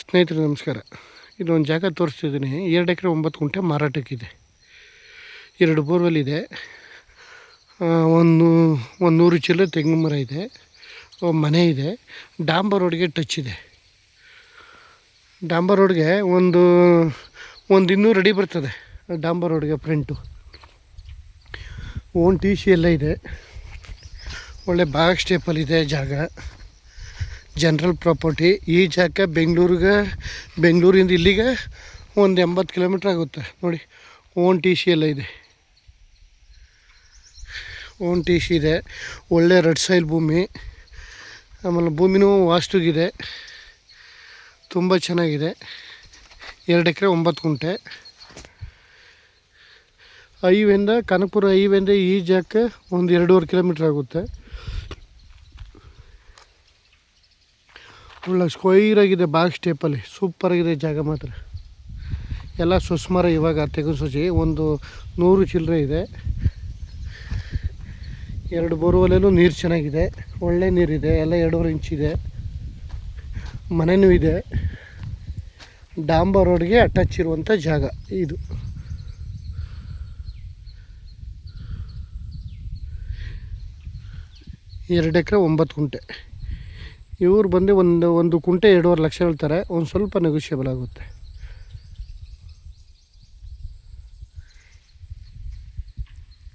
ಸ್ನೇಹಿತರೆ ನಮಸ್ಕಾರ. ಇದೊಂದು ಜಾಗ ತೋರಿಸ್ತಿದ್ದೀನಿ. 2 ಎಕರೆ 9 ಗುಂಟೆ ಮಾರಾಟಕ್ಕಿದೆ. 2 ಬೋರ್ವೆಲ್ ಇದೆ. ಒಂದು 100 ಚಿಲ್ಲರೆ ತೆಂಗಿನ ಮರ ಇದೆ. ಮನೆ ಇದೆ. ಡಾಂಬರ್ ರೋಡ್ಗೆ ಟಚ್ ಇದೆ. ಡಾಂಬರ್ ರೋಡ್ಗೆ ಒಂದು 200 ಅಡಿ ಬರ್ತದೆ. ಡಾಂಬರ್ ರೋಡ್ಗೆ ಫ್ರಂಟು ಓನ್ ಟಿ ಸಿ ಎಲ್ಲ ಇದೆ. ಒಳ್ಳೆ ಬಾಗ್ ಸ್ಟೇಪಲ್ಲಿದೆ ಜಾಗ. General property. ಈ ಜಾಗ ಬೆಂಗಳೂರಿಂದ ಇಲ್ಲಿಗೆ ಒಂದು 80 ಕಿಲೋಮೀಟ್ರ್ ಆಗುತ್ತೆ ನೋಡಿ. ಓನ್ ಟಿ ಸಿ ಎಲ್ಲ ಇದೆ. ಓನ್ ಟಿ ಸಿ ಇದೆ. ಒಳ್ಳೆ ರೆಡ್ ಸಾಯಿಲ್ ಭೂಮಿ. ಆಮೇಲೆ ಭೂಮಿನೂ ವಾಸ್ತುಗಿದೆ. ತುಂಬ ಚೆನ್ನಾಗಿದೆ. 2 ಎಕರೆ 9 ಗುಂಟೆ. ಹೈವೇಂದ ಕನಕಪುರ ಹೈವೇಂದ ಈ ಜಾಗಕ್ಕೆ ಒಂದು 2.5 ಕಿಲೋಮೀಟ್ರ್ ಆಗುತ್ತೆ. ಒಳ್ಳೆ ಸ್ಕ್ವೈರಾಗಿದೆ. ಬಾಗ್ ಸ್ಟೇಪಲ್ಲಿ ಸೂಪರಾಗಿದೆ ಜಾಗ ಮಾತ್ರ. ಎಲ್ಲ ಸುಸ್ಮರ ಇವಾಗ ತೆಗೆದು ಸೊಸಿ ಒಂದು 100 ಚಿಲ್ಲರೆ ಇದೆ. 2 ಬೋರ್ವೆಲ್ಲೂ ನೀರು ಚೆನ್ನಾಗಿದೆ. ಒಳ್ಳೆ ನೀರಿದೆ. ಎಲ್ಲ 2.5 ಇಂಚಿದೆ. ಮನೆಯೂ ಇದೆ. ಡಾಂಬರ್ ರೋಡ್ಗೆ ಅಟ್ಯಾಚ್ ಇರುವಂಥ ಜಾಗ ಇದು. ಎರಡು ಎಕರೆ 9 ಗುಂಟೆ. ಇವ್ರು ಬಂದು ಒಂದು ಗುಂಟೆ 2.5 ಲಕ್ಷ ಹೇಳ್ತಾರೆ. ಒಂದು ಸ್ವಲ್ಪ ನೆಗೋಷಿಯಬಲ್ ಆಗುತ್ತೆ.